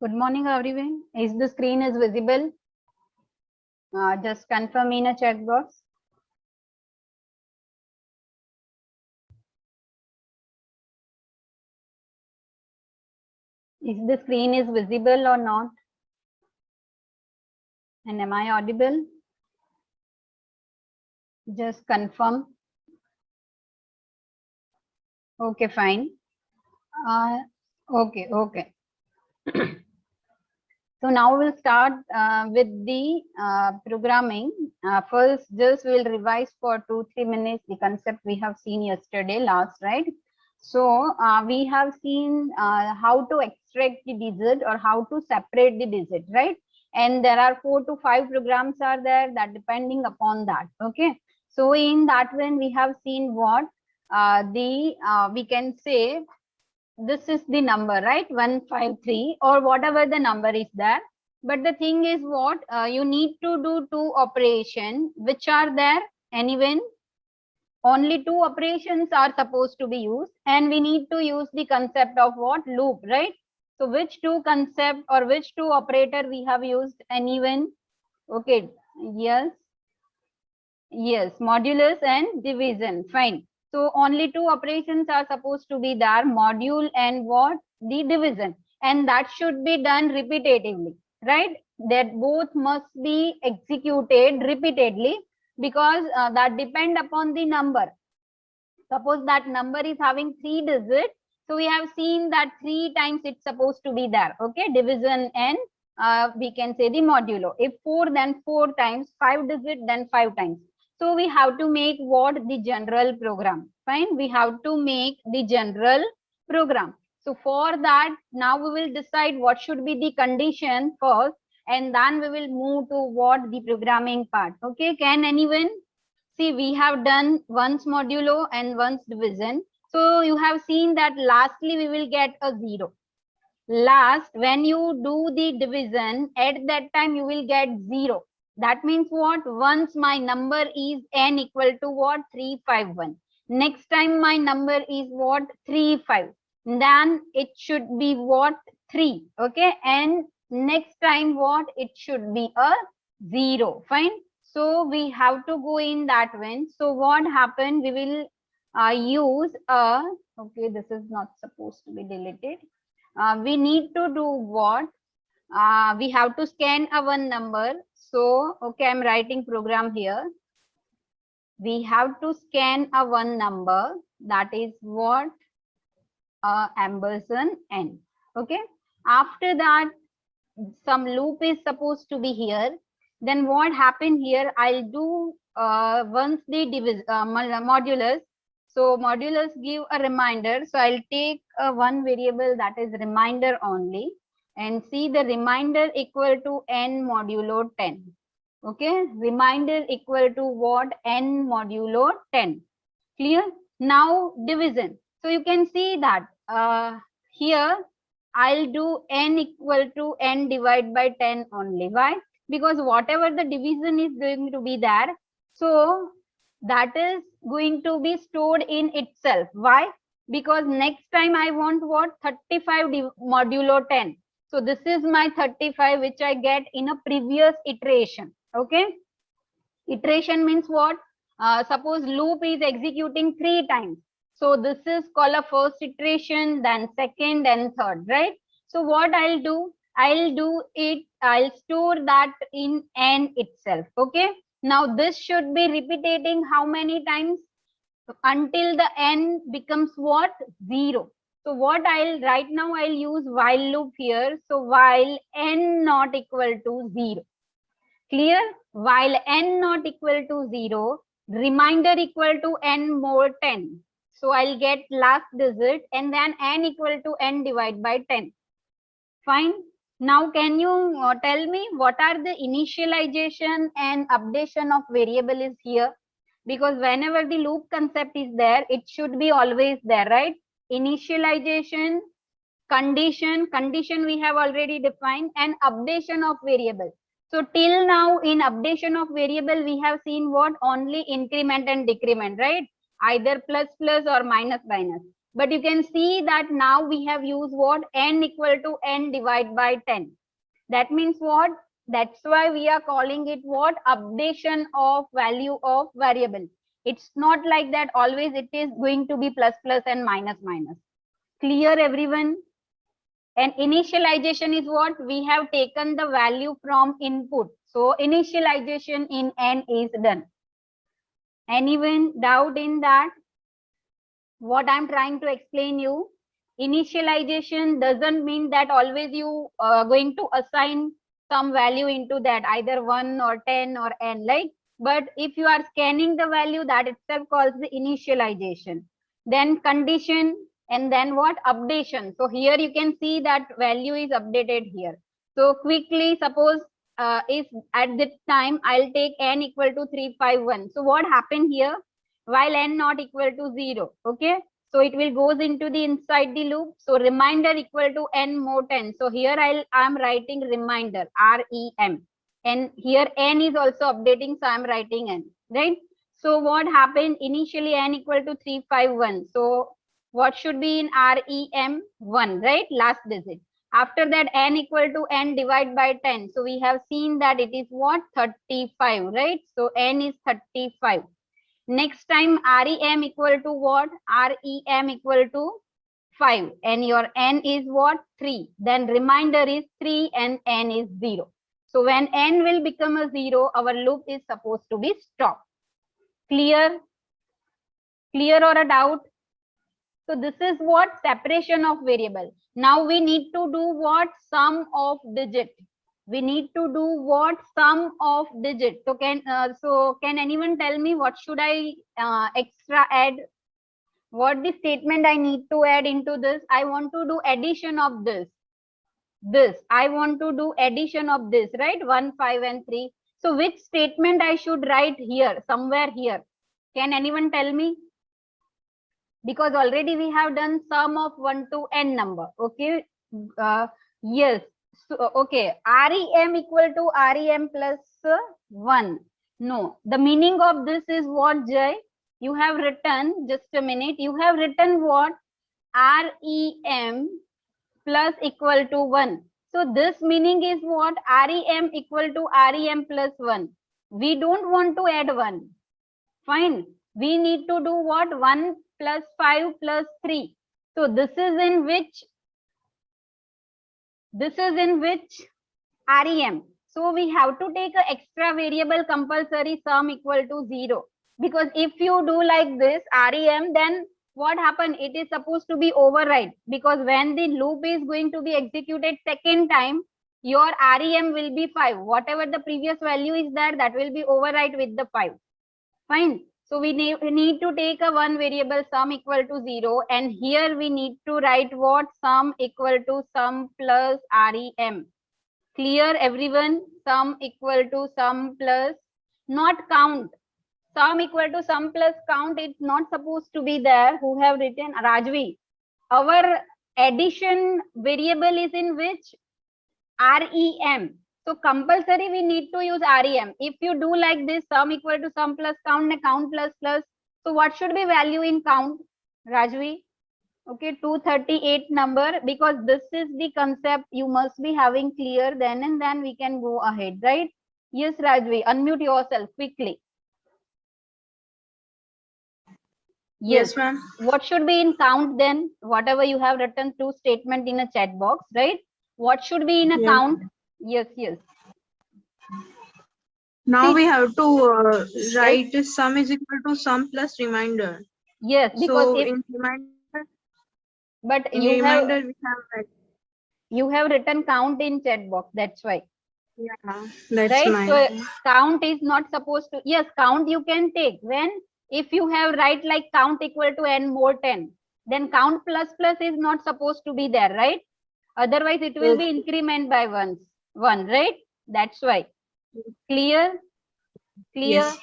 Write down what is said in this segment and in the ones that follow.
Good morning, everyone. Is the screen is visible? Just confirm in a chat box. Is the screen is visible or not? And am I audible? Just confirm. Okay, fine. Okay. So now we'll start with the programming. First, just we'll revise for 2-3 minutes the concept we have seen yesterday, last, right? So we have seen how to extract the digit or how to separate the digit, right? And there are 4 to 5 programs are there that depending upon that. Okay. So in that one, we have seen what we can say this is the number, right? 153 or whatever the number is there. But the thing is what you need to do 2 operations which are there. Anyone? Only 2 operations are supposed to be used, and we need to use the concept of what? Loop, right? So which 2 concept or which 2 operator we have used? Anyone? Okay. Yes. Modulus and division. Fine. So only 2 operations are supposed to be there, module and what? The division. And that should be done repetitively, right? That both must be executed repeatedly because that depend upon the number. Suppose that number is having 3 digits. So we have seen that 3 times it's supposed to be there. Okay, division and we can say the modulo. If 4, then 4 times, 5 digit, then 5 times. So we have to make what? The general program. Fine. We have to make the general program. So for that, now we will decide what should be the condition first, and then we will move to what? The programming part. Okay. Can anyone? See, we have done once modulo and once division. So you have seen that lastly we will get a 0. Last, when you do the division, at that time you will get 0. That means what? Once my number is n equal to what? 351. Next time my number is what? 35. Then it should be what? 3. Okay. And next time what? It should be a 0. Fine. So we have to go in that way. So what happened? We will use a, okay, this is not supposed to be deleted. We need to do what? We have to scan a one number. So, okay, I'm writing program here. We have to scan a one number. That is what? Ampersand n. Okay. After that, some loop is supposed to be here. Then what happened here? I'll do once the modulus. So modulus give a reminder. So I'll take one variable that is reminder only and see the reminder equal to n modulo 10. Okay, reminder equal to what? N modulo 10. Clear? Now division. So you can see that here I'll do n equal to n divided by 10 only. Why? Because whatever the division is going to be there, so that is going to be stored in itself. Why? Because next time I want what? 35 modulo 10. So this is my 35 which I get in a previous iteration. Okay. Iteration means what? Suppose loop is executing 3 times. So this is called a first iteration, then second and third, right? So what I'll do? I'll store that in n itself. Okay. Now this should be repeating how many times? Until the n becomes what? 0. So what right now I'll use while loop here. So while n not equal to 0. Clear? While n not equal to 0, reminder equal to n more 10. So I'll get last digit and then n equal to n divided by 10. Fine. Now can you tell me what are the initialization and updation of variable is here? Because whenever the loop concept is there, it should be always there, right? Initialization, condition we have already defined, and updation of variable. So till now in updation of variable, we have seen what? Only increment and decrement, right? Either plus plus or minus minus. But you can see that now we have used what? N equal to n divided by 10. That means what? That's why we are calling it what? Updation of value of variable. It's not like that always it is going to be plus plus and minus minus. Clear everyone? And initialization is what? We have taken the value from input. So initialization in n is done. Anyone doubt in that? What I'm trying to explain you? Initialization doesn't mean that always you going to assign some value into that, either 1 or 10 or n, right? But if you are scanning the value, that itself calls the initialization. Then condition, and then what? Updation. So here you can see that value is updated here. So quickly, suppose if at this time I'll take n equal to 351. So what happened here? While n not equal to 0, okay? So it will goes into the inside the loop. So reminder equal to n more 10. So here I'm writing reminder, REM. And here n is also updating, so I'm writing n, right? So what happened? Initially n equal to 351. So what should be in REM? 1, right? Last digit. After that n equal to n divided by 10. So we have seen that it is what? 35, right? So n is 35. Next time REM equal to what? REM equal to 5 and your n is what? 3. Then remainder is 3 and n is 0. So when n will become a 0, our loop is supposed to be stopped. Clear? Clear or a doubt? So this is what? Separation of variable. Now we need to do what? Sum of digit. We need to do what? Sum of digit. So can anyone tell me what should I extra add? What the statement I need to add into this? I want to do addition of this. I want to do addition of this, right? 1, 5 and 3. So which statement I should write here, somewhere here? Can anyone tell me? Because already we have done sum of 1 to n number. Okay. Yes. So, okay. REM equal to REM plus 1. No. The meaning of this is what, Jay? You have written, just a minute. You have written what? REM plus equal to 1. So this meaning is what? REM equal to REM plus 1. We don't want to add 1. Fine. We need to do what? 1 plus 5 plus 3. So this is in which? This is in which? REM. So we have to take an extra variable compulsory sum equal to 0. Because if you do like this REM, then what happened? It is supposed to be override. Because when the loop is going to be executed second time, your REM will be 5. Whatever the previous value is there, that will be override with the 5. Fine. So we need to take a one variable sum equal to 0. And here we need to write what? Sum equal to sum plus REM. Clear everyone? Sum equal to sum plus, not count. Sum equal to sum plus count, it's not supposed to be there. Who have written? Rajvi. Our addition variable is in which? REM. So compulsory we need to use REM. If you do like this, sum equal to sum plus count, count plus plus. So what should be value in count? Rajvi? Okay, 238 number, because this is the concept you must be having clear then, and then we can go ahead, right? Yes, Rajvi, unmute yourself quickly. Yes, ma'am. What should be in count then? Whatever you have written two statement in a chat box, right? What should be in a count? Yes, yes. Now we have to write sum is equal to sum plus reminder. Yes, because so if in reminder, but in you reminder have we have that. You have written count in chat box, that's why. Yeah, that's right. mine. So count is not supposed to. Yes, count you can take when if you have write like count equal to n more 10, then count plus plus is not supposed to be there, right? Otherwise it will be increment by one, right? That's why. Clear? Clear? Yes.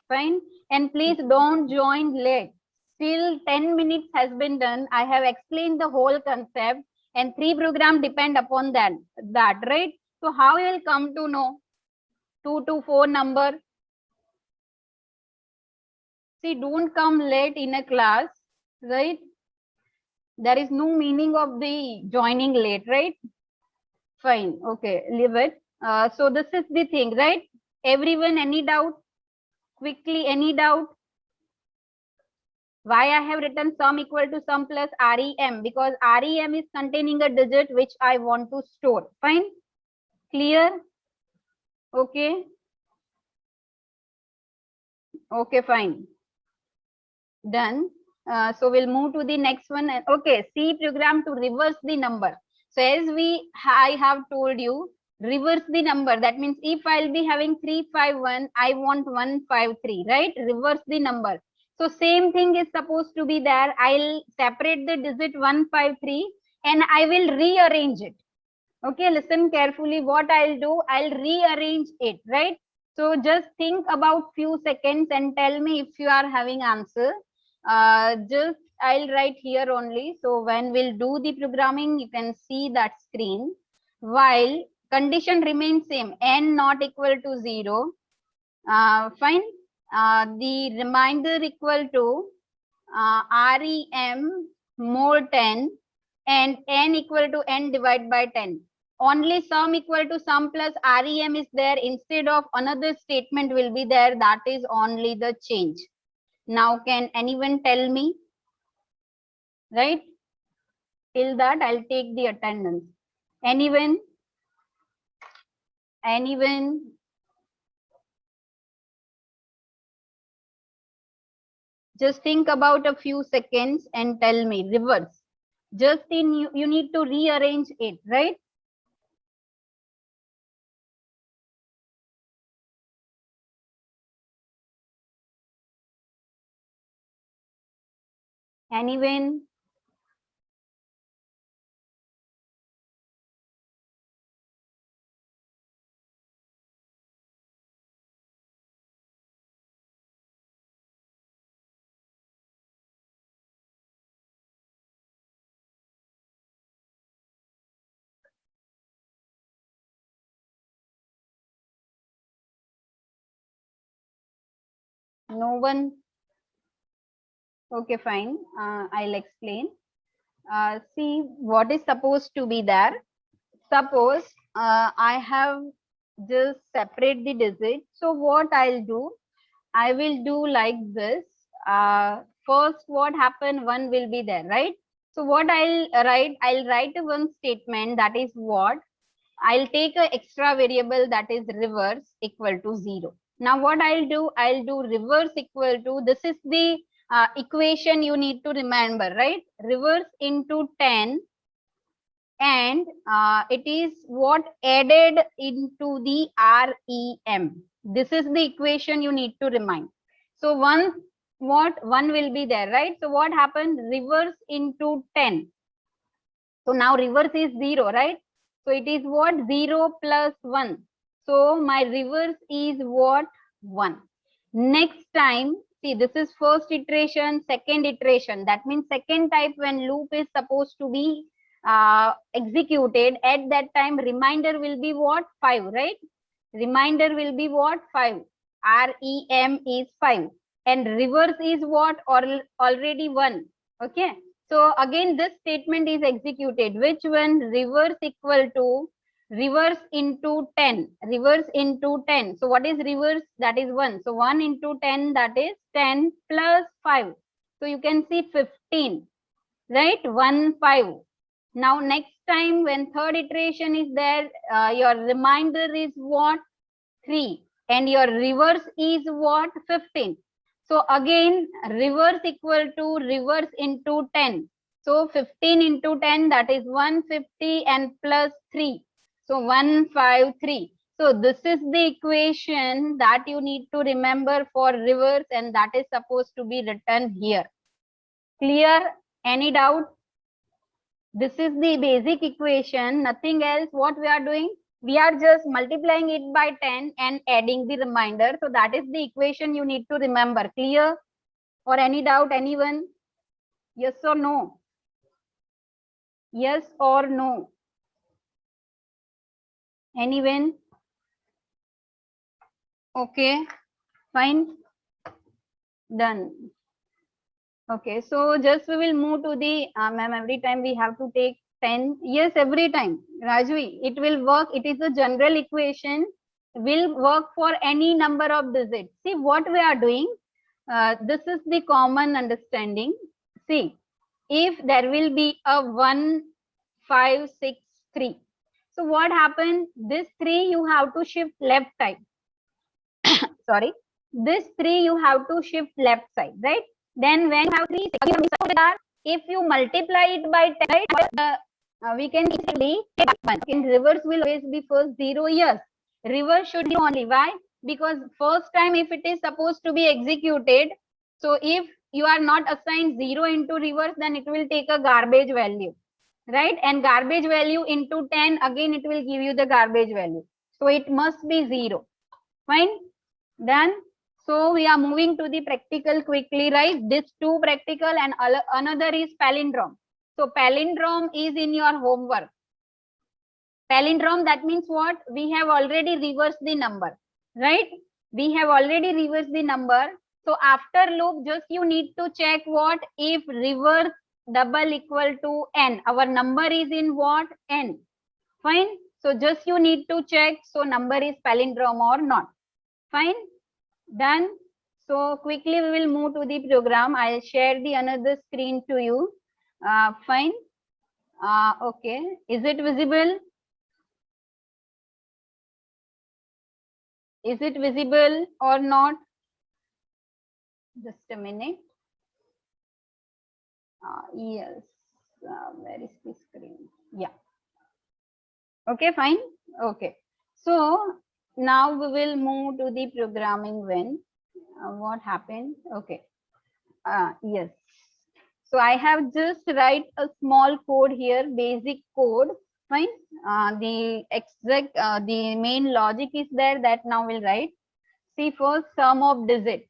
Fine. And please don't join late. Still 10 minutes has been done. I have explained the whole concept and 3 programs depend upon that, right? So how you will come to know 2 to 4 number? See, don't come late in a class, right? There is no meaning of the joining late, right? Fine. Okay, leave it. So this is the thing, right? Everyone, any doubt? Quickly, any doubt? Why I have written sum equal to sum plus REM? Because REM is containing a digit which I want to store. Fine? Clear? Okay. Okay, fine. Done. So we'll move to the next one. Okay, C program to reverse the number. So as I have told you, reverse the number. That means if I'll be having 351, I want 153, right? Reverse the number. So same thing is supposed to be there. I'll separate the digit 153 and I will rearrange it. Okay, listen carefully. What I'll do, I'll rearrange it, right? So just think about few seconds and tell me if you are having answer. Just I'll write here only. So when we'll do the programming, you can see that screen. While condition remains same, n not equal to 0. Fine. The remainder equal to REM more 10 and n equal to n divided by 10. Only sum equal to sum plus REM is there. Instead of another statement will be there. That is only the change. Now can anyone tell me? Right? Till that I'll take the attendance. Anyone? Anyone? Just think about a few seconds and tell me. Reverse. Just in you need to rearrange it, right? Anyone? No one? Okay, fine. I'll explain. See what is supposed to be there. Suppose I have just separate the digit. So what I'll do, I will do like this. First, what happened? One will be there, right? So what I'll write one statement that is what I'll take an extra variable that is reverse equal to 0. Now what I'll do reverse equal to, this is the equation you need to remember, right? Reverse into 10 and it is what added into the REM. This is the equation you need to remind. So one will be there, right? So what happened? Reverse into 10. So now reverse is 0, right? So it is what? 0 plus 1. So my reverse is what? 1. Next time, see this is first iteration, second iteration. That means second type when loop is supposed to be executed. At that time, reminder will be what? 5, right? Reminder will be what? 5. REM is 5. And reverse is what? Or already 1. Okay. So again, this statement is executed. Which one? Reverse equal to reverse into 10. Reverse into 10. So what is reverse? That is 1. So 1 into 10, that is 10 plus 5. So you can see 15. Right? 1, 5. Now next time when third iteration is there, your reminder is what? 3. And your reverse is what? 15. So again, reverse equal to reverse into 10. So 15 into 10, that is 150 and plus 3. So 153. So this is the equation that you need to remember for reverse, and that is supposed to be written here. Clear? Any doubt? This is the basic equation, nothing else. What we are doing? We are just multiplying it by 10 and adding the remainder. So that is the equation you need to remember. Clear? Or any doubt, anyone? Yes or no? Yes or no? Anyone? Okay, fine. Done. Okay, so just we will move to the ma'am. Every time we have to take 10. Yes, every time, Rajvi, it will work. It is a general equation. Will work for any number of digits. See what we are doing. This is the common understanding. See, if there will be a 1, 5, 6, 3. So what happened? This 3 you have to shift left side. Sorry, this 3 you have to shift left side, right? Then when you have 3, if you multiply it by 10, right, we can easily take 1. In reverse will always be first 0. Yes, reverse should be only. Why? Because first time if it is supposed to be executed, so if you are not assigned 0 into reverse, then it will take a garbage value, right? And garbage value into 10, again it will give you the garbage value. So it must be 0. Fine. Done. So we are moving to the practical quickly, right? This 2 practical and another is palindrome. So palindrome is in your homework. Palindrome, that means what? We have already reversed the number, right? We have already reversed the number. So after loop, just you need to check what? If reverse double equal to n. Our number is in what? N. Fine. So just you need to check. So number is palindrome or not. Fine. Done. So quickly we will move to the program. I'll share the another screen to you. Fine. Okay. Is it visible? Is it visible or not? Just a minute. Yes. Where is the screen? Yeah. Okay, fine. Okay. So now we will move to the programming when. What happened? Okay. Yes. So I have just write a small code here, basic code. Fine. The exact, the main logic is there that now we'll write. See first sum of digit.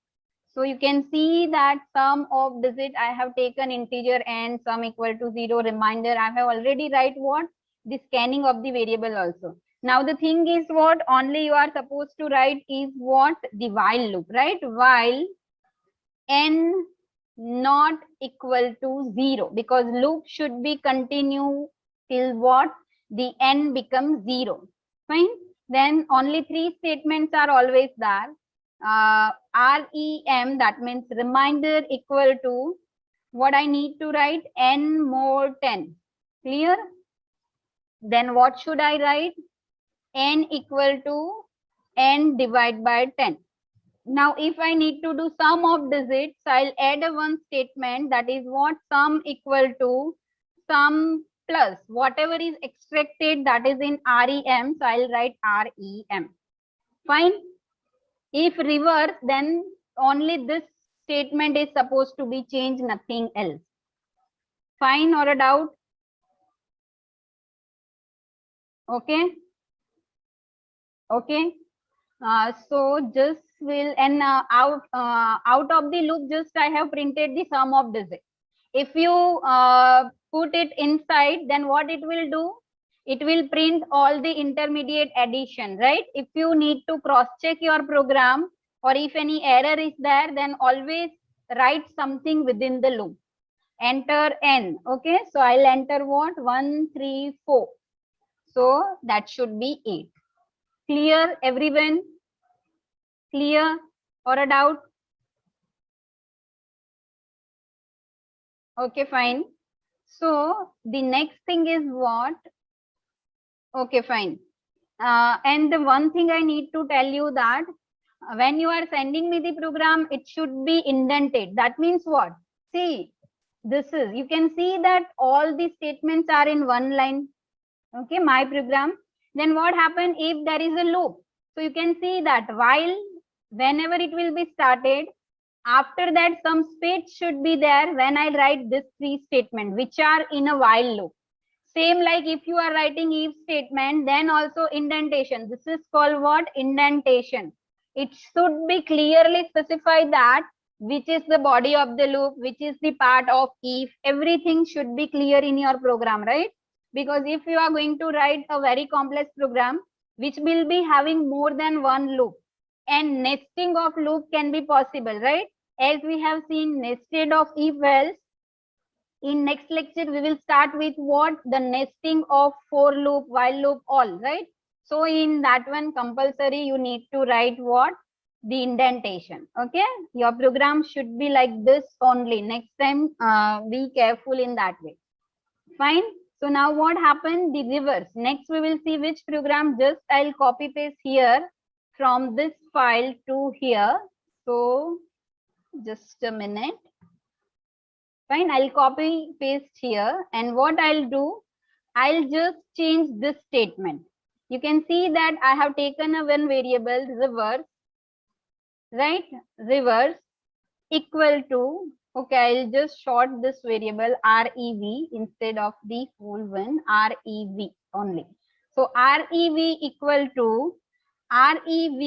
So you can see that sum of digit I have taken integer and sum equal to 0. Reminder I have already write what? The scanning of the variable also. Now the thing is what? Only you are supposed to write is what? The while loop, right? While n not equal to 0, because loop should be continue till what? The n becomes 0. Fine. Then only 3 statements are always there. REM, that means reminder equal to what I need to write? N more 10. Clear? Then what should I write? N equal to n divided by 10. Now, if I need to do sum of digits, I'll add a one statement, that is what? Sum equal to sum plus whatever is extracted, that is in REM. So I'll write REM. Fine. If reverse, then only this statement is supposed to be changed, nothing else. Fine or a doubt? Okay. Okay. So just will and out of the loop, just I have printed the sum of digits. If you put it inside, then what it will do? It will print all the intermediate addition, right? If you need to cross check your program, or if any error is there, then always write something within the loop. Enter n. Okay, so I'll enter what? 1, 3, 4. So that should be 8. Clear, everyone? Clear or a doubt? Okay, fine. So the next thing is what? Okay, fine. And the one thing I need to tell you that when you are sending me the program, it should be indented. That means what? See, this is, you can see that all the statements are in one line. Okay, my program. Then what happens if there is a loop? So you can see that while whenever it will be started, after that some space should be there when I write this 3 statement, which are in a while loop. Same like if you are writing if statement, then also indentation. This is called what? Indentation. It should be clearly specified that which is the body of the loop, which is the part of if. Everything should be clear in your program, right? Because if you are going to write a very complex program, which will be having more than one loop, and nesting of loop can be possible, right? As we have seen nested of if else, in next lecture we will start with what? The nesting of for loop, while loop, all, right? So in that one compulsory you need to write what? The indentation. Okay, your program should be like this only. Next time be careful in that way. Fine. So now what happened? The reverse. Next we will see which program. Just I'll copy paste here from this file to here. So just a minute. Fine, I'll copy paste here, and what I'll do, I'll just change this statement. You can see that I have taken a one variable reverse, right? Reverse equal to, okay, I'll just short this variable rev instead of the full one, rev only. So rev equal to rev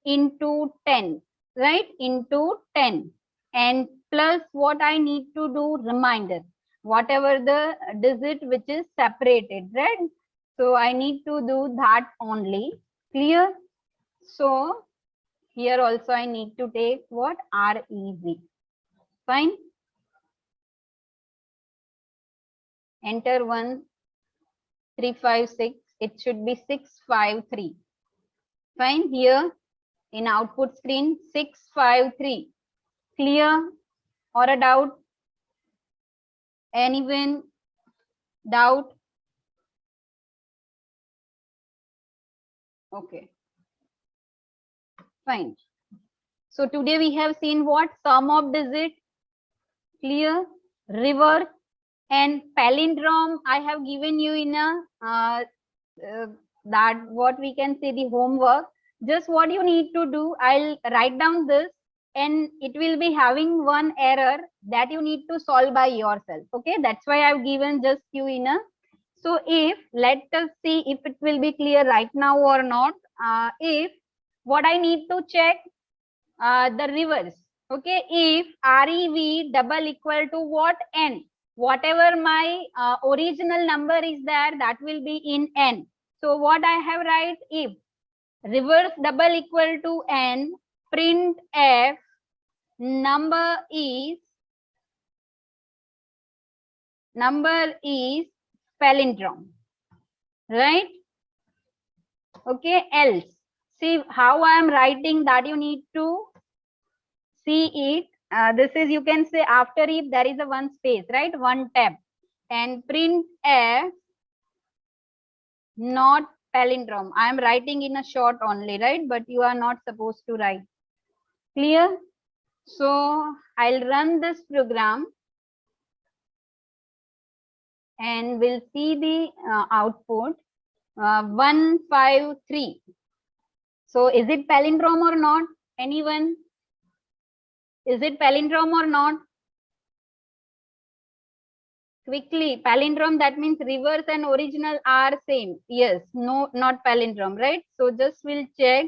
into 10, right? Into 10, and plus what I need to do, reminder, whatever the digit which is separated, right? So I need to do that only. Clear? So here also I need to take what? rev. Fine. Enter 1356. It should be 653. Fine. Here in output screen 653. Clear? Or a doubt? Anyone doubt? Okay. Fine. So today we have seen what? Sum of digit. Clear? Reverse and palindrome. I have given you in a that what we can say the homework. Just what you need to do, I'll write down this, and it will be having one error that you need to solve by yourself. Okay, that's why I've given just you in a. So if, let us see if it will be clear right now or not. If what I need to check, the reverse. Okay, if rev double equal to what? N. Whatever my original number is there, that will be in N. So what I have write, if reverse double equal to N, print f number is palindrome, right? Okay, else. See how I am writing, that you need to see it. This is, you can say, after if there is a one space, right? One tab, and print f not palindrome. I am writing in a short only, right? But you are not supposed to write. Clear? So I'll run this program and we'll see the output 153. So is it palindrome or not? Anyone? Is it palindrome or not? Quickly, palindrome, that means reverse and original are same. Yes, no, not palindrome, right? So just we'll check.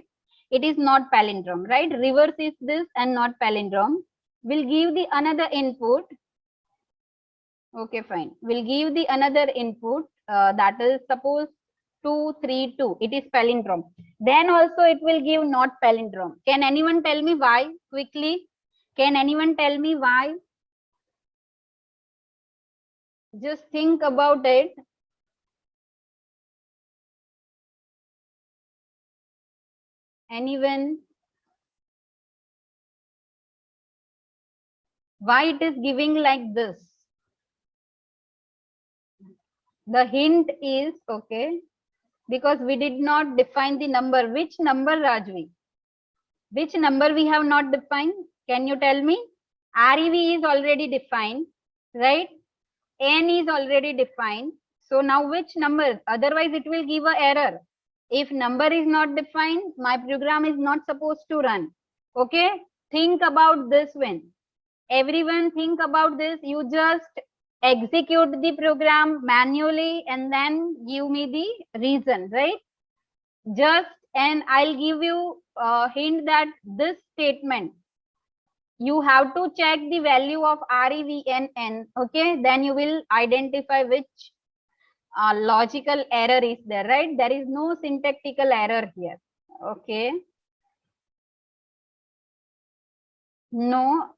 It is not palindrome, right? Reverse is this and not palindrome. We'll give the another input. Okay, fine. We'll give the another input that is suppose 232. It is palindrome. Then also it will give not palindrome. Can anyone tell me why? Quickly. Can anyone tell me why? Just think about it. Anyone? Why it is giving like this? The hint is, okay, because we did not define the number. Which number, Rajvi? Which number we have not defined? Can you tell me? REV is already defined, right? N is already defined. So now which number? Otherwise it will give a error. If number is not defined, my program is not supposed to run. Okay? Think about this one. Everyone think about this. You just execute the program manually and then give me the reason, right? Just, and I'll give you a hint that this statement, you have to check the value of REV and N, okay? Then you will identify which logical error is there, right? There is no syntactical error here, okay? No,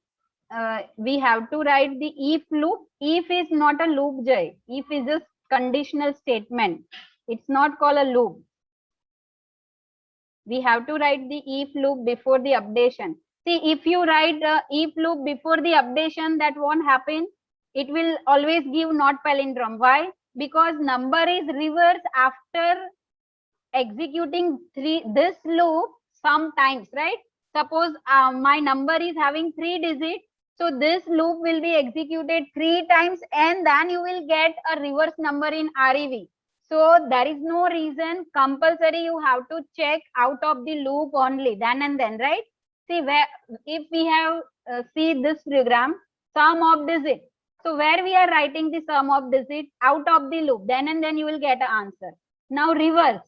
we have to write the if loop. If is not a loop, Jay. If is a conditional statement. It's not called a loop. We have to write the if loop before the updation. See, if you write if loop before the updation, that won't happen. It will always give not palindrome. Why? Because number is reverse after executing this loop sometimes, right? Suppose my number is having 3 digits. So this loop will be executed 3 times and then you will get a reverse number in REV. So there is no reason compulsory you have to check out of the loop only then and then, right? See, where if we have see this program, sum of digit. So where we are writing the sum of digit out of the loop, then and then you will get an answer. Now reverse.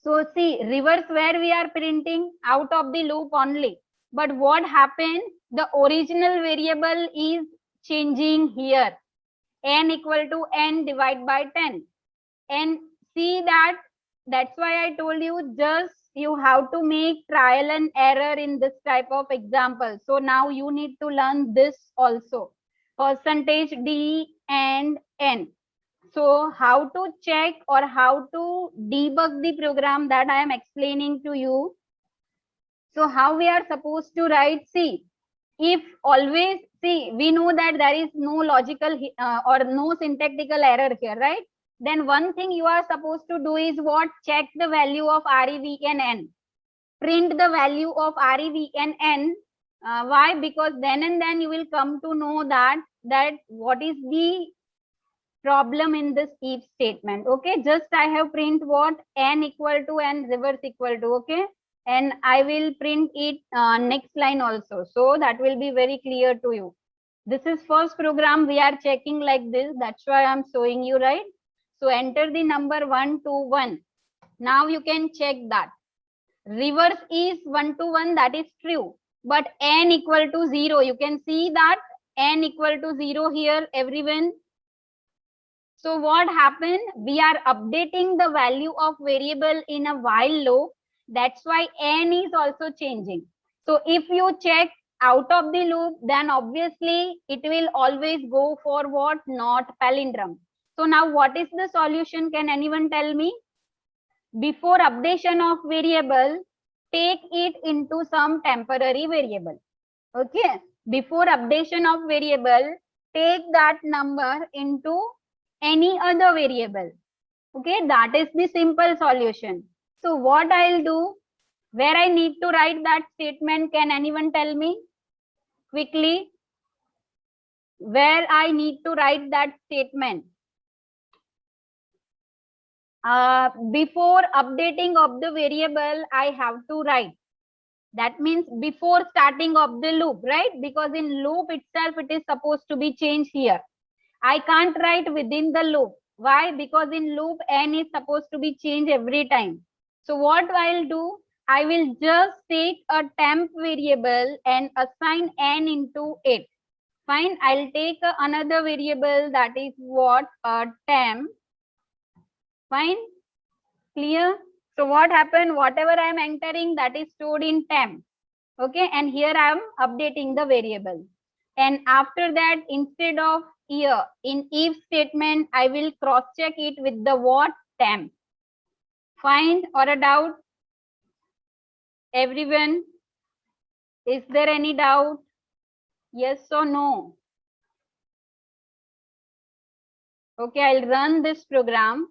So see, reverse where we are printing out of the loop only. But what happened? The original variable is changing here. N equal to n divided by 10. And see that, that's why I told you just you have to make trial and error in this type of example. So now you need to learn this also. Percentage D and N. So how to check or how to debug the program, that I am explaining to you. So how we are supposed to write? See, if always, see, we know that there is no logical or no syntactical error here, right? Then one thing you are supposed to do is what? Check the value of REV and N. Print the value of REV and N. Why? Because then and then you will come to know that what is the problem in this if statement. Okay, just I have print what? N equal to and reverse equal to. Okay, and I will print it next line also, so that will be very clear to you. This is first program we are checking like this, that's why I'm showing you, right? So enter the number 1 to 1. Now you can check that reverse is 1 to 1, that is true, but n equal to 0, you can see that n equal to 0 here, everyone. So what happened? We are updating the value of variable in a while loop. That's why n is also changing. So if you check out of the loop, then obviously it will always go for what? Not palindrome. So now what is the solution? Can anyone tell me? Before updation of variable, take it into some temporary variable. Okay. Before updation of variable, take that number into any other variable. Okay, that is the simple solution. So what I'll do, where I need to write that statement, can anyone tell me quickly? Where I need to write that statement? Before updating of the variable, I have to write. That means before starting of the loop, right? Because in loop itself, it is supposed to be changed here. I can't write within the loop. Why? Because in loop, n is supposed to be changed every time. So what I'll do, I will just take a temp variable and assign n into it. Fine, I'll take another variable, that is what? A temp. Fine, clear? So what happened? Whatever I am entering, that is stored in temp. Okay, and here I am updating the variable. And after that, instead of here in if statement, I will cross check it with the what? Temp. Fine, or a doubt? Everyone, is there any doubt? Yes or no? Okay, I'll run this program.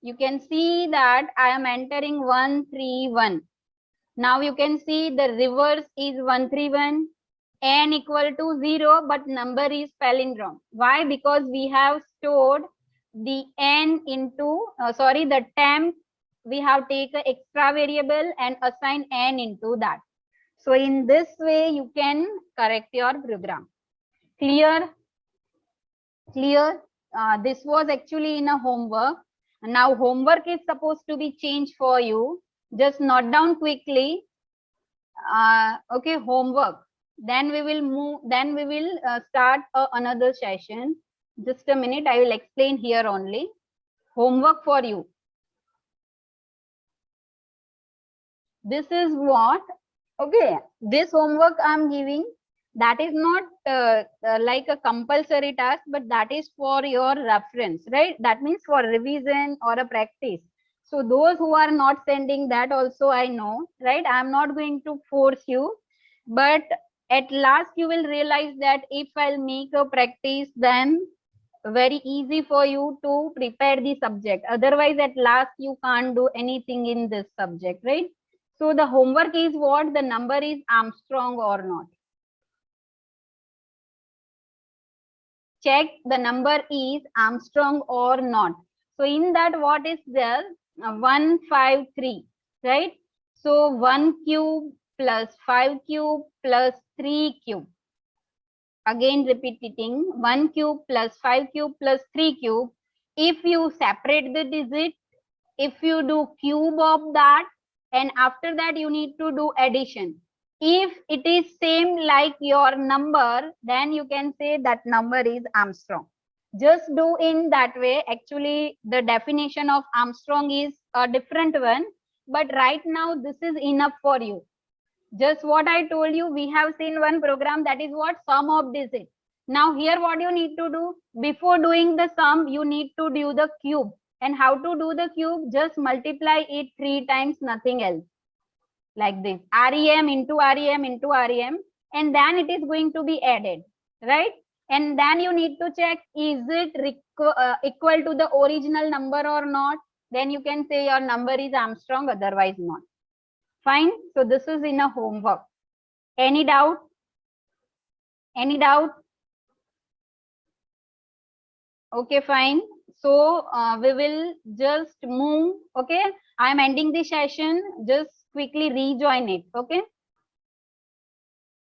You can see that I am entering 131. Now you can see the reverse is 131. N equal to 0, but number is palindrome. Why? Because we have stored the n into, the temp, we have taken extra variable and assign n into that. So in this way, you can correct your program. Clear? Clear? This was actually in a homework. Now homework is supposed to be changed for you. Just note down quickly. Okay, homework. Then we will move, then we will start another session. Just a minute, I will explain here only. Homework for you. This is what? Okay, this homework I'm giving. That is not like a compulsory task, but that is for your reference, right? That means for revision or a practice. So those who are not sending that also, I know, right? I'm not going to force you, but at last you will realize that if I'll make a practice, then very easy for you to prepare the subject. Otherwise, at last you can't do anything in this subject, right? So the homework is what? The number is Armstrong or not. Check the number is Armstrong or not. So in that, what is there? 153, right? So 1 cube plus 5 cube plus 3 cube. Again repeating, 1 cube plus 5 cube plus 3 cube. If you separate the digit, if you do cube of that, and after that you need to do addition. If it is same like your number, then you can say that number is Armstrong. Just do in that way. Actually, the definition of Armstrong is a different one, but right now this is enough for you. Just what I told you, we have seen one program, that is what? Sum of digits. Now here what you need to do, before doing the sum, you need to do the cube. And how to do the cube? Just multiply it 3 times, nothing else. Like this, REM into REM into REM, and then it is going to be added, right? And then you need to check, is it equal to the original number or not? Then you can say your number is Armstrong, otherwise not. Fine. So this is in a homework. Any doubt? Any doubt? Okay, fine. So we will just move. Okay, I am ending the session. Just quickly rejoin it. Okay.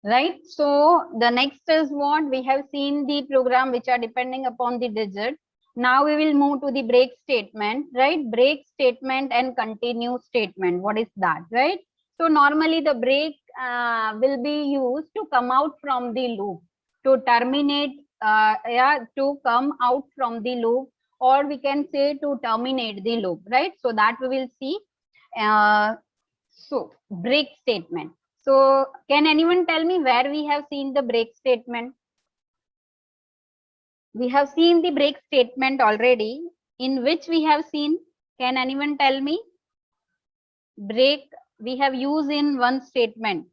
Right. So the next is what? We have seen the program which are depending upon the digit. Now we will move to the break statement, right? Break statement and continue statement. What is that, right? So normally the break will be used to come out from the loop, to terminate, to come out from the loop, or we can say to terminate the loop, right? So that we will see. So break statement. So can anyone tell me where we have seen the break statement? We have seen the break statement already. In which we have seen? Can anyone tell me? Break we have used in one statement.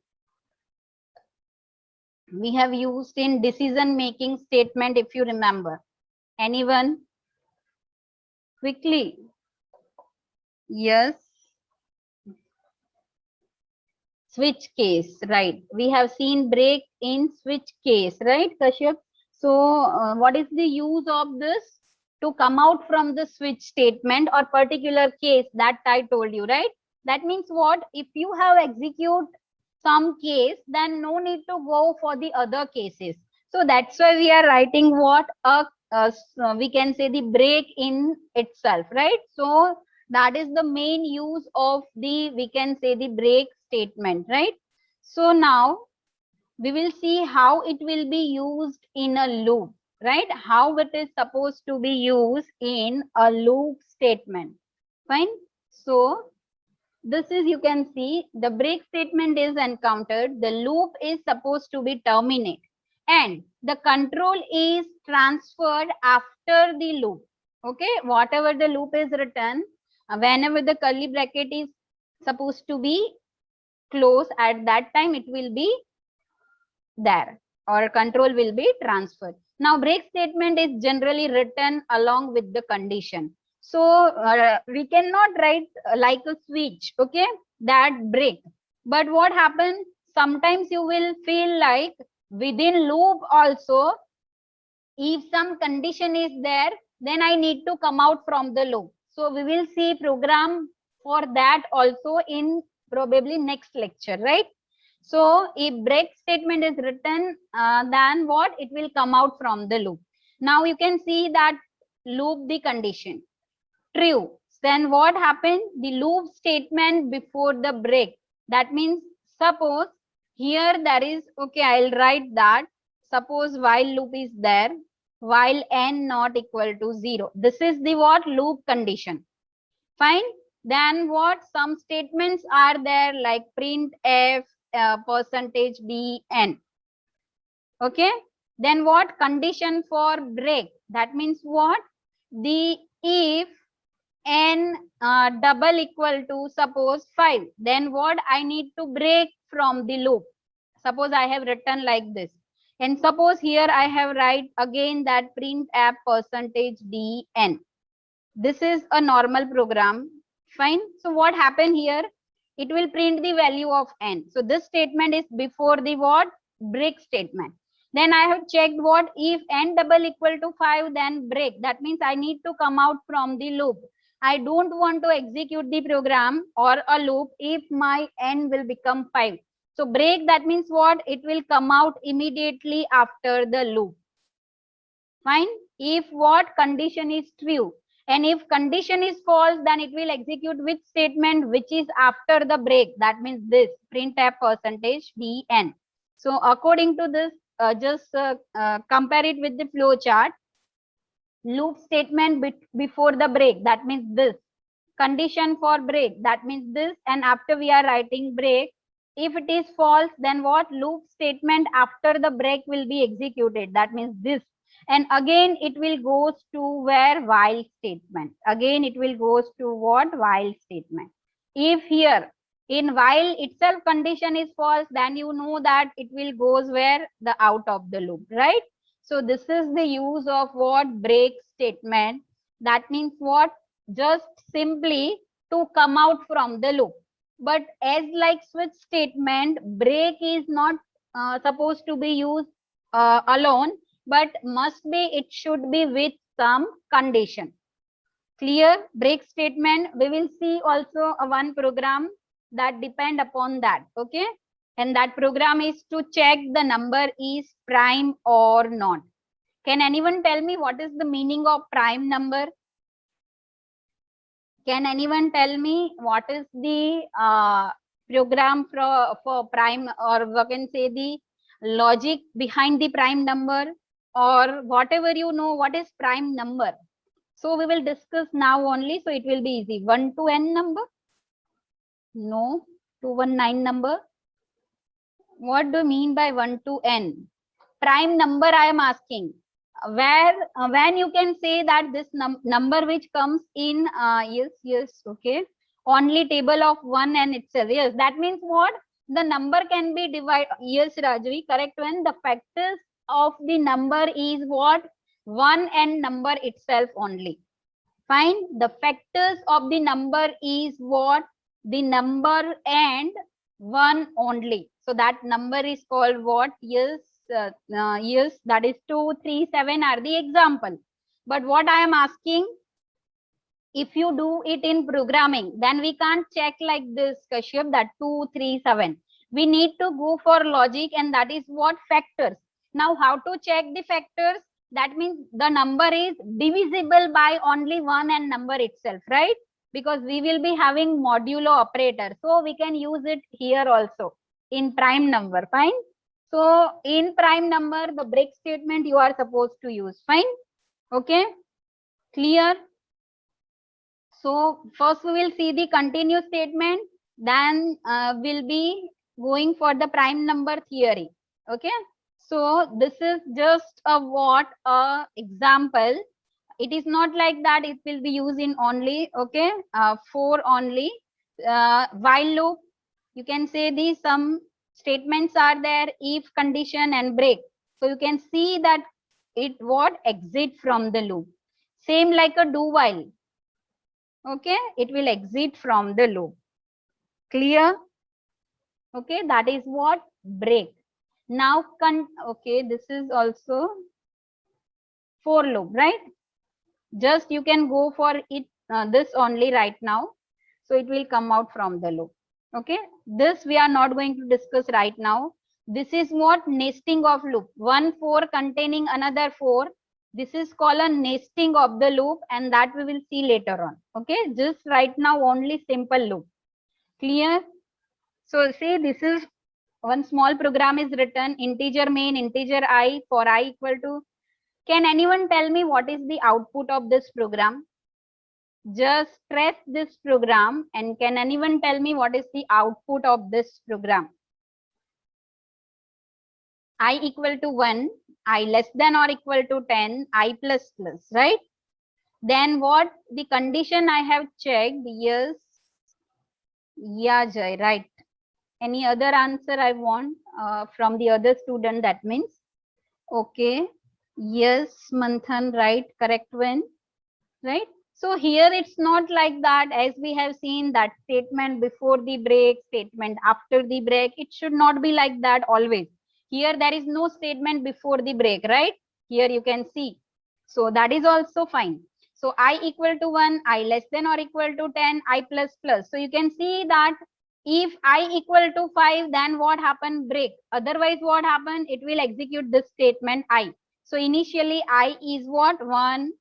We have used in decision making statement, if you remember. Anyone? Quickly. Yes. Switch case, right? We have seen break in switch case, right, Kashyap? So what is the use of this? To come out from the switch statement or particular case that I told you, right? That means what? If you have execute some case, then no need to go for the other cases. So that's why we are writing what? We can say the break in itself, right? So that is the main use of the, we can say, the break statement, right? So now we will see how it will be used in a loop, right? How it is supposed to be used in a loop statement. Fine. So this is, you can see, the break statement is encountered, the loop is supposed to be terminated, and the control is transferred after the loop. Okay, whatever the loop is written, whenever the curly bracket is supposed to be closed, at that time it will be there, or control will be transferred. Now break statement is generally written along with the condition. So we cannot write like a switch, okay, that break. But what happens? Sometimes you will feel like within loop also, if some condition is there, then I need to come out from the loop. So we will see program for that also in probably next lecture, right? So if break statement is written, then what? It will come out from the loop. Now you can see that loop the condition. True. Then what happened? The loop statement before the break. That means suppose here there is, okay, I'll write that. Suppose while loop is there, while n not equal to 0. This is the what? Loop condition. Fine. Then what? Some statements are there like print f, percentage d, n. Okay, then what? Condition for break. That means what? The if n double equal to suppose 5, then what? I need to break from the loop. Suppose I have written like this, and suppose here I have write again that printf percentage dn. This is a normal program. Fine. So what happened here? It will print the value of n. So this statement is before the what? Break statement. Then I have checked what? If n double equal to 5, then break. That means I need to come out from the loop. I don't want to execute the program or a loop if my n will become 5. So break, that means what? It will come out immediately after the loop. Fine. If what? Condition is true. And if condition is false, then it will execute which statement? Which is after the break. That means this printf percentage dn. So according to this, just compare it with the flow chart. Loop statement before the break, that means this. Condition for break, that means this. And after we are writing break, if it is false, then what? Loop statement after the break will be executed. That means this. And again it will goes to where? While statement. Again it will goes to what? While statement. If here in while itself condition is false, then you know that it will goes where? The out of the loop, right? So this is the use of what? Break statement. That means what? Just simply to come out from the loop. But as like switch statement, break is not supposed to be used alone, but must be, it should be with some condition. Clear? Break statement, we will see also a one program that depend upon that. Okay, and that program is to check the number is prime or not. Can anyone tell me what is the meaning of prime number? Can anyone tell me what is the program for prime, or we can say the logic behind the prime number, or whatever you know, what is prime number? So we will discuss now only, so it will be easy. 1 to n number? No. 219 number? What do you mean by 1 to n? Prime number I am asking. Where when you can say that this number which comes in yes, okay, only table of 1 and itself. Yes, that means what? The number can be divided. Yes, Rajvi, correct. When the factors of the number is what? 1 and number itself only. Fine. The factors of the number is what? The number and 1 only. So that number is called what? Yes, yes, that is 2, 3, 7 are the example. But what I am asking, if you do it in programming, then we can't check like this, Kashyap, that 2, 3, 7. We need to go for logic, and that is what? Factors. Now, how to check the factors? That means the number is divisible by only 1 and number itself, right? Because we will be having modulo operator. So we can use it here also in prime number. Fine. So in prime number, the break statement you are supposed to use. Fine. Okay. Clear? So first we will see the continuous statement. Then we'll be going for the prime number theory. Okay. So this is just a what? A example. It is not like that it will be used in only, okay, for only while loop. You can say these some statements are there, if, condition and break. So you can see that it what? Exit from the loop. Same like a do while. Okay, it will exit from the loop. Clear? Okay, that is what? Break. Now okay, this is also for loop, right? Just you can go for it this only right now, so it will come out from the loop. Okay, this we are not going to discuss right now. This is what? Nesting of loop. 1 4 containing another 4. This is called a nesting of the loop, and that we will see later on. Okay, just right now only simple loop. Clear? So see, this is one small program is written, integer main, integer I, for I equal to. Can anyone tell me what is the output of this program? Just press this program, and can anyone tell me what is the output of this program? I equal to 1, I less than or equal to 10, I plus plus, right? Then what the condition I have checked? Yes. Yeah, Jay, right. Any other answer I want from the other student? That means okay. Yes, Manthan, right. Correct one, right? So here it's not like that, as we have seen that statement before the break, statement after the break. It should not be like that always. Here there is no statement before the break, right? Here you can see. So that is also fine. So I equal to 1, I less than or equal to 10, I plus plus. So you can see that if I equal to 5, then what happen? Break. Otherwise what happen? It will execute this statement I. So initially I is what? 1,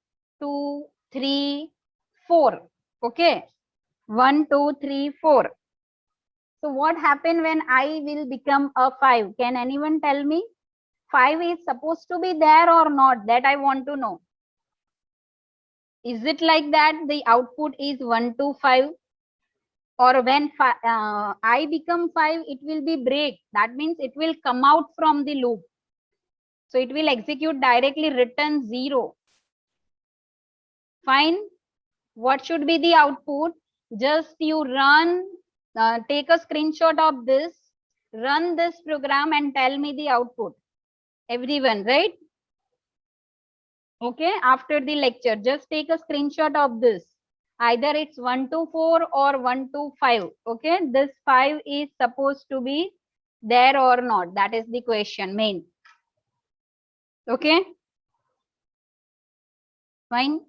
2, 3, 4. Okay. 1, 2, 3, 4. So what happened when I will become a 5? Can anyone tell me? 5 is supposed to be there or not? That I want to know. Is it like that the output is 1 to 5? Or when I become 5, it will be break. That means it will come out from the loop. So it will execute directly return 0. Fine. What should be the output? Just you run, take a screenshot of this, run this program and tell me the output. Everyone, right? Okay, after the lecture, just take a screenshot of this. Either it's 1 to 4 or 1 to 5. Okay, this 5 is supposed to be there or not. That is the question main. Okay, fine.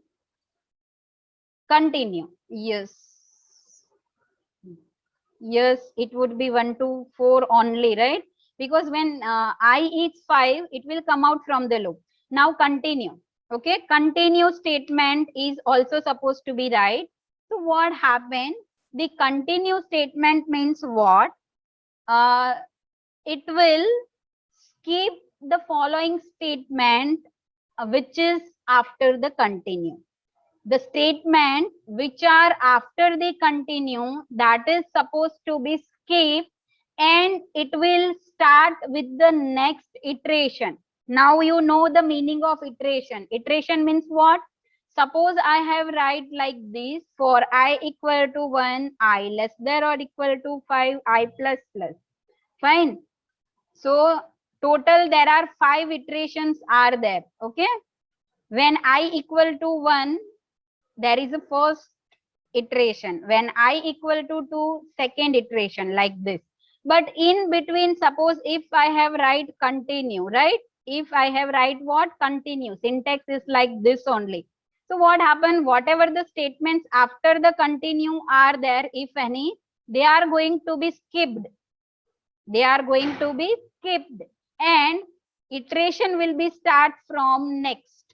Continue. Yes. Yes, it would be 1 to 4 only, right? Because when I is 5, it will come out from the loop. Now continue. Okay, continue statement is also supposed to be right. So what happened? The continue statement means what? It will skip the following statement, which is after the continue. The statement which are after the continue, that is supposed to be skipped and it will start with the next iteration. Now you know the meaning of iteration. Iteration means what? Suppose I have write like this: for I equal to 1, I less than or equal to 5, I plus plus. Fine. So total there are 5 iterations are there. Okay. When I equal to 1, there is a first iteration. When I equal to 2, second iteration, like this. But in between, suppose if I have write continue, right? If I have write what? Continue. Syntax is like this only. So what happened? Whatever the statements after the continue are there, if any, they are going to be skipped. They are going to be skipped. And iteration will be start from next.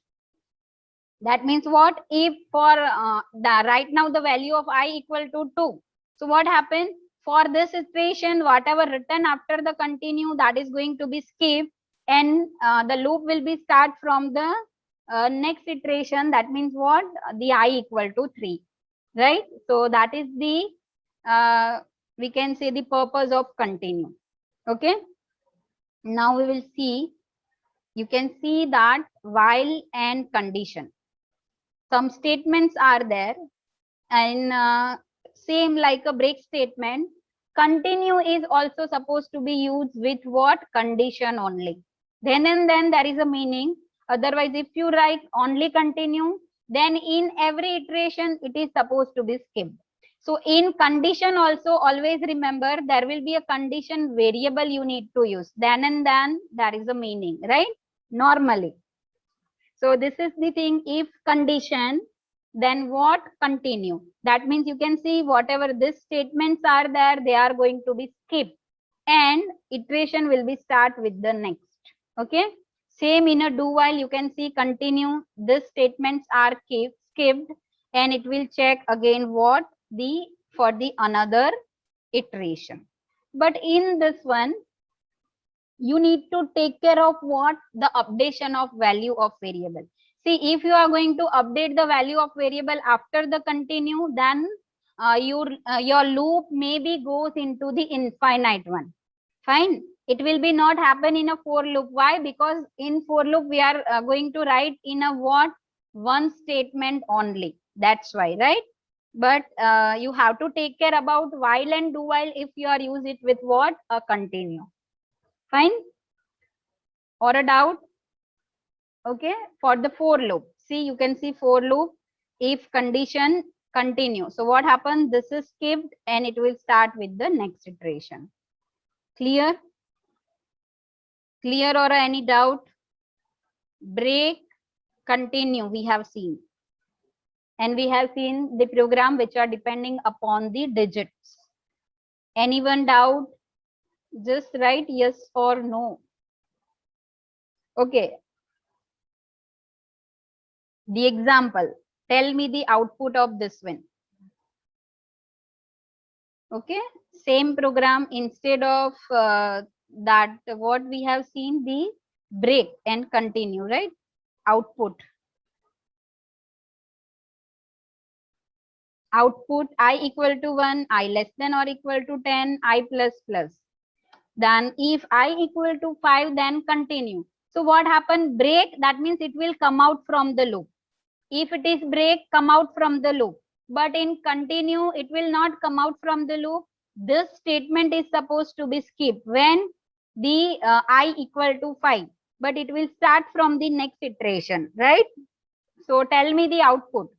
That means what? If for the right now the value of I equal to 2. So what happens? For this iteration, whatever written after the continue, that is going to be skipped, and the loop will be start from the next iteration. That means what? The I equal to 3, right? So that is the we can say the purpose of continue. Okay. Now we will see. You can see that while and condition. Some statements are there, and same like a break statement, continue is also supposed to be used with what? Condition only. Then and then there is a meaning. Otherwise, if you write only continue, then in every iteration it is supposed to be skipped. So in condition also, always remember there will be a condition variable you need to use. Then and then there is a meaning, right? Normally. So this is the thing. If condition, then what? Continue. That means you can see whatever these statements are there, they are going to be skipped and iteration will be start with the next. Okay. Same in a do while, you can see continue. These statements are skipped and it will check again what? The for the another iteration. But in this one, you need to take care of what? The updation of value of variable. See, if you are going to update the value of variable after the continue, then your loop maybe goes into the infinite one. Fine. It will be not happen in a for loop. Why? Because in for loop we are going to write in a what? One statement only. That's why, right? But you have to take care about while and do while if you are use it with what? A continue. Fine? Or a doubt? Okay, for the for loop. See, you can see for loop, if condition continue. So what happens? This is skipped and it will start with the next iteration. Clear? Clear or any doubt? Break, continue, we have seen. And we have seen the program which are depending upon the digits. Anyone doubt? Just write yes or no. Okay. The example. Tell me the output of this one. Okay. Same program, instead of that, what we have seen, the break and continue, right? Output. Output I equal to 1, I less than or equal to 10, I plus plus. Then if I equal to 5, then continue. So what happened? Break, that means it will come out from the loop. If it is break, come out from the loop. But in continue, it will not come out from the loop. This statement is supposed to be skipped when the I equal to 5. But it will start from the next iteration, right? So tell me the output.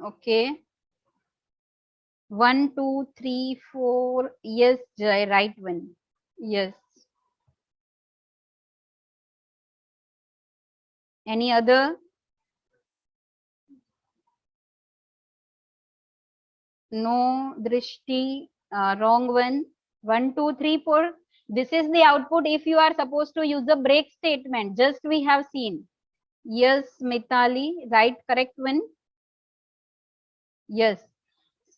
Okay. 1, 2, 3, 4. Yes, Jai, right one. Yes. Any other? No, Drishti, wrong one. 1, 2, 3, 4. This is the output if you are supposed to use the break statement. Just we have seen. Yes, Mitali, right, correct one. Yes.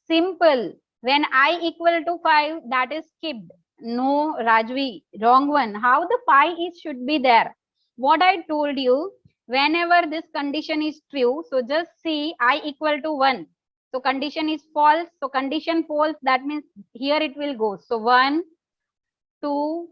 Simple. When I equal to 5, that is skipped. No, Rajvi, wrong one. How the pi is should be there? What I told you, whenever this condition is true, so just see I equal to 1. So condition is false. So condition false, that means here it will go. So 1, 2,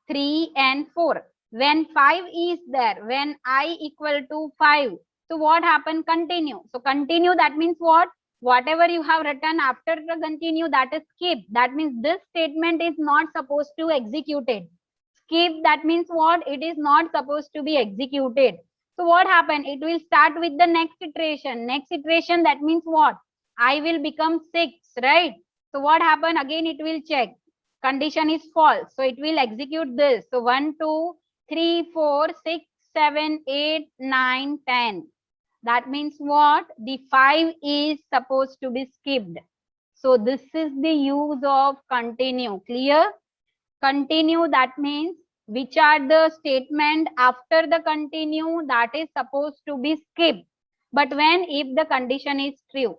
3 and 4. When 5 is there, when I equal to 5, so what happened? Continue. So continue, that means what? Whatever you have written after the continue, that is skip. That means this statement is not supposed to execute it. Skip, that means what? It is not supposed to be executed. So what happened? It will start with the next iteration. Next iteration, that means what? I will become 6, right? So what happened? Again, it will check. Condition is false. So it will execute this. So 1, 2, 3, 4, 6, 7, 8, 9, 10. That means what? The 5 is supposed to be skipped. So this is the use of continue. Clear? Continue, that means which are the statement after the continue that is supposed to be skipped. But when if the condition is true.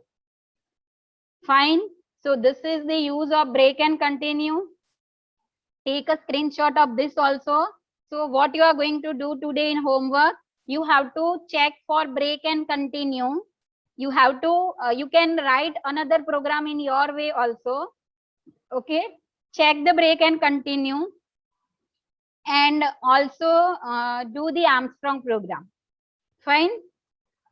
Fine. So this is the use of break and continue. Take a screenshot of this also. So what you are going to do today in homework, you have to check for break and continue. You have to, you can write another program in your way also. Okay. Check the break and continue. And also do the Armstrong program. Fine.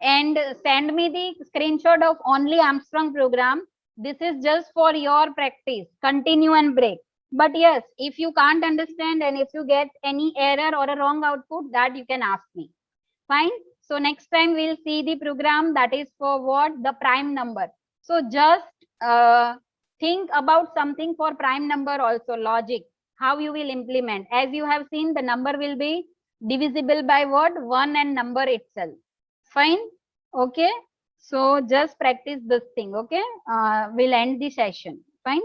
And send me the screenshot of only Armstrong program. This is just for your practice. Continue and break. But yes, if you can't understand and if you get any error or a wrong output, that you can ask me. Fine. So next time we'll see the program that is for what? The prime number. So just think about something for prime number also, logic. How you will implement. As you have seen, the number will be divisible by what? 1 and number itself. Fine. Okay. So just practice this thing. Okay. We'll end the session. Fine.